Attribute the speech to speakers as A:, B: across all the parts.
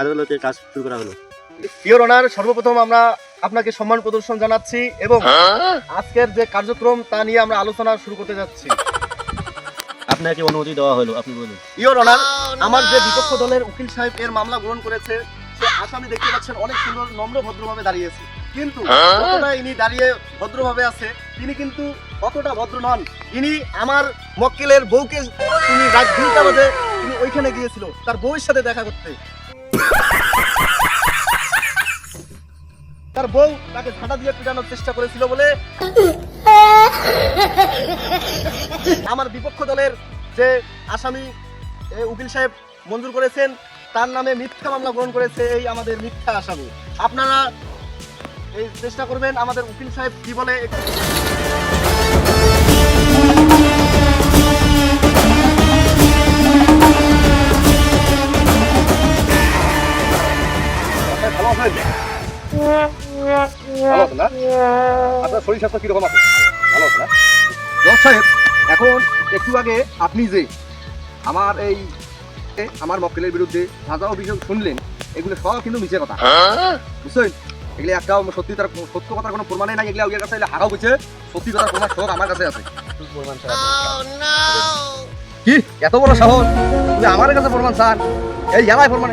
A: আদালতে কাজ শুরু করা হলো।
B: ইওর অনার, সর্বপ্রথম আমরা আপনাকে সম্মান প্রদর্শন জানাচ্ছি এবং আজকের যে কার্যক্রম তা নিয়ে আমরা আলোচনা শুরু করতে যাচ্ছি।
A: আপনাকে অনুমতি দেওয়া হলো, আপনি বলুন।
B: ইওর অনার, আমার যে বিপক্ষ দলের উকিল সাহেব এর মামলা গ্রহণ করেছে, সে আসামি দেখতে পাচ্ছেন অনেক সুন্দর নম্র ভদ্রভাবে দাঁড়িয়েছে, কিন্তু যতটা ইনি দাঁড়িয়ে ভদ্রভাবে আছে তিনি কিন্তু অতটা ভদ্র নন। ইনি আমার মক্কেলের বউকে তিনি রাত 2টা বাজে তিনি ওইখানে গিয়েছিল তার বউয়ের সাথে দেখা করতে। তার বউ তাকে ঝাঁটা দিয়ে পিটানোর চেষ্টা করেছিল বলে আমার বিপক্ষ দলের যে আসামি উকিল সাহেব মঞ্জুর করেছেন তার নামে মিথ্যা মামলা গ্রহণ করেছে এই আমাদের মিথ্যা আসামি। আপনারা এই চেষ্টা করবেন আমাদের উকিল সাহেব কি বলে। আপনার শরীর স্বাস্থ্য কিরকম আছে? ভালো আছে না? জজ সাহেব, এখন একটু আগে আপনি যে আমার মক্কেলের বিরুদ্ধে সাজা অভিযোগ শুনলেন, এগুলো সব কিন্তু মিছে কথা, বুঝছেন? এগুলো একটা সত্যি তার সত্য কথার কোনো প্রমাণই নাই। এগুলো ওর কাছে হারাও গেছে, সত্যি কথার প্রমাণ সব আমার কাছে আছে। কি এত বড় সাহস, তুমি আমার কাছে প্রমাণ চান? এই জেলায় প্রমাণ।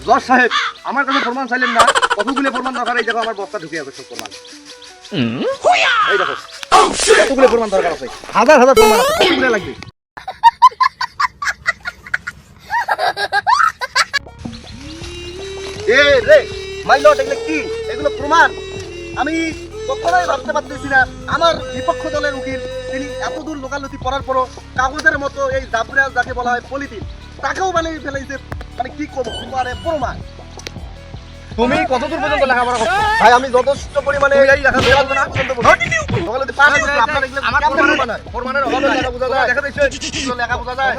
B: জজ সাহেব, আমার কাছে প্রমাণ চাইলেন না, কতগুলো প্রমাণ দরকার। এই দেখো আমার বস্তা ঢুকে আছে সব প্রমাণ। এই দেখো কতগুলো প্রমাণ দরকার আছে, হাজার হাজার প্রমাণ আছে, কতগুলো লাগবে? এ রে মাই লর্ড, এগুলো কি? এগুলো প্রমাণ। আমি কখনোই ভাবতে পারতেছি না আমার বিপক্ষ দলের উকিল তিনি এতদূর লোকালতি পড়ার পরও কাগজের মতো এই জাবরাজ যাকে বলা হয় পলিথিন, তাকেও বানিয়ে ফেলাইছে। মানে কি করবো, মানে প্রমাণ। তুমি কতদূর পর্যন্ত লেখাপড়া করছো? ভাই আমি যথেষ্ট পরিমাণে এই লেখাপড়া না পর্যন্ত বলছি। লোকালতি পাস করছি, আপনারা এগুলো কেমন বানায়? প্রমাণের অভাবে লেখা বোঝা যায়, দেখা দিচ্ছে এগুলো লেখা বোঝা যায়।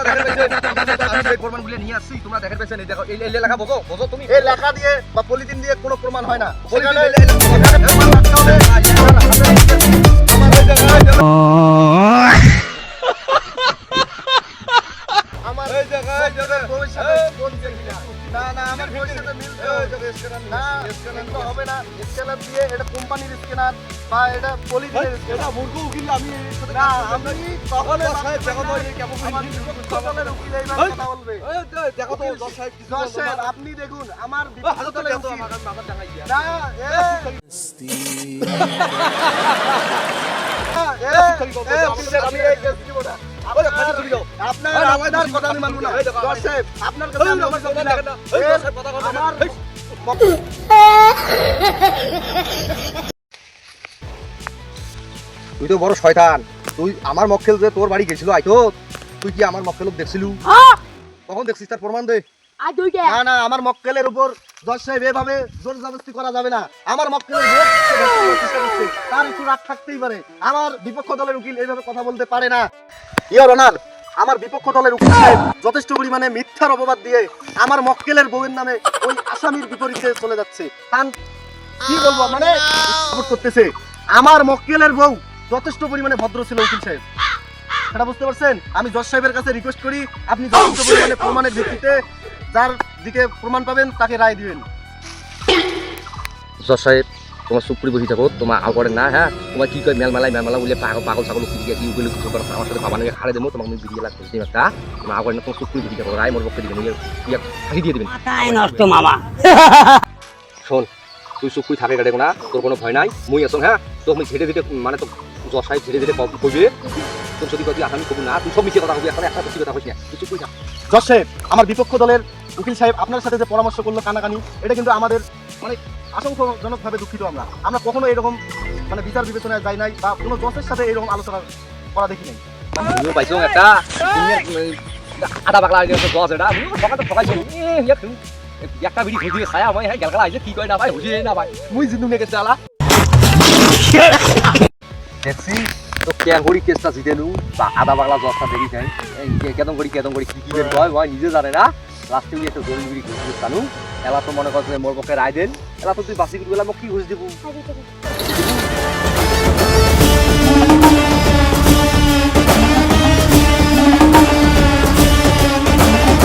B: আমি এই প্রমাণগুলো নিয়ে আসছি, তোমরা দেখেন পেছেন। এই দেখো এই লেখা বোঝো তুমি? এই লেখা দিয়ে বা পলিথিন দিয়ে কোনো প্রমাণ হয় না। সেখানে প্রমাণ রাখতে হবে। আমার এই জায়গায় ভবিষ্যতে বলছে না না আমার ভবিষ্যতে মিলবে না, স্ক্যানার তো হবে না। স্ক্যানার দিয়ে এটা কোম্পানির স্ক্যানার বা এটা পলিথিনের স্ক্যানার। এটা মূর্খ উকিল আমি না, আমি কখনো সাহেব দেখো তো এই কেমন দলের উকিল এইভাবে কথা বলবে। দেখো তো জজ সাহেব, জজ সাহেব আপনি দেখুন আমার বিপক্ষ দলের উকিল না আমি এই কেস দিব না। আপনার কথা আমি মানব না। জজ সাহেব আপনার কথা আমি মানব না। তুই তো বড় শয়তান। তুই আমার মক্কেল যে তোর বাড়ি গেছিল আইতো, তুই কি আমার মক্কেল দেখছিল? কখন দেখছিস? তার প্রমাণ দে। না না, আমার মক্কেলের উপর জজ সাহেব এভাবে জোর জবরদস্তি করা যাবে না। আমার মক্কেলের তার একটু রাগ থাকতেই পারে, আমার বিপক্ষ দলের উকিল এইভাবে কথা বলতে পারে না। ইওর অনার, আমার বিপক্ষ দলের উকিল সাহেব যথেষ্ট পরিমাণে মিথ্যার অপবাদ দিয়ে আমার মক্কেলের বউয়ের নামে ওই আসামির বিপরীতে চলে যাচ্ছে। তান কি বলবো, মানে করতেছে। আমার মক্কেলের বউ যথেষ্ট পরিমাণে ভদ্র ছিল উকিল সাহেব, সেটা বুঝতে পারছেন? আমি জজ সাহেবের কাছে রিকোয়েস্ট করি আপনি যথেষ্ট পরিমাণে প্রমাণের ভিত্তিতে যার দিকে প্রমাণ পাবেন তাকে রায় দিবেন।
C: জজ সাহেব, তোমার সুপ্রি বসি থাকো, তোমার আও করে না। হ্যাঁ, তোমার কি করে মেলমালা বলে পাগল ছাগল কি উকিল কিছু করো, আমার সাথে বাবা নিয়ে খাড়ে দেবো, তোমাকে আমি ভিডিও লাগবে একটা। তোমার আও করে না, তোমার সুপ্রি বসি থাকো, রায় মোর পক্ষে দিবেন, ফাঁকি দিয়ে দেবেন। শোন, তুই সুপ্রি থাকে গাড়ি না, তোর কোনো ভয় নাই, মুই আসো। হ্যাঁ, তো আমি ঝেড়ে দিতে মানে তো জজ সাহেব ঝেড়ে দিতে কইবে, তোর যদি কবি আসামি কবি না, তুই সব মিছে কথা কবি, এখন একটা সত্যি কথা কইস না, তুই চুপ করে থাক।
B: জজ সাহেব, আমার বিপক্ষ দলের উকিল সাহেব আপনার সাথে যে পরামর্শ করলো কানাকানি, এটা কিন্তু আমাদের মানে আশঙ্কাজনকভাবে দুঃখিত। আমরা কখনো এরকম মানে বিচার বিবেচনায় যাই নাই বা কোনো জজের সাথে এরকম আলোচনা করা দেখি নাই।
C: তুমিও পাইছো একটা আধা বাকলা জজ, এটা সকালে ঠকাইছো একটা বিড়ি খুঁজিয়ে খায় আমায়। হ্যাঁ, গেলগালা আইছে কি কয় না ভাই, হুজিয়ে না ভাই, মুই জিন্দু নিয়ে গেছে আলা দেখছি তো ক্যাঙ্গড়ি কেসটা জিতে নু বা আধা বাকলা জজটা দেখি যাই কেদম করি কি বের কয় ভাই নিজে জানে না। লাস্টে উনি একটা জরুরি বিড়ি ঘুষ জানু, এলা তো মনে করছে মোর পক্ষে রায় দেন, এলা তো তুই বাসি গেলা মোক কি ঘুষ দিব।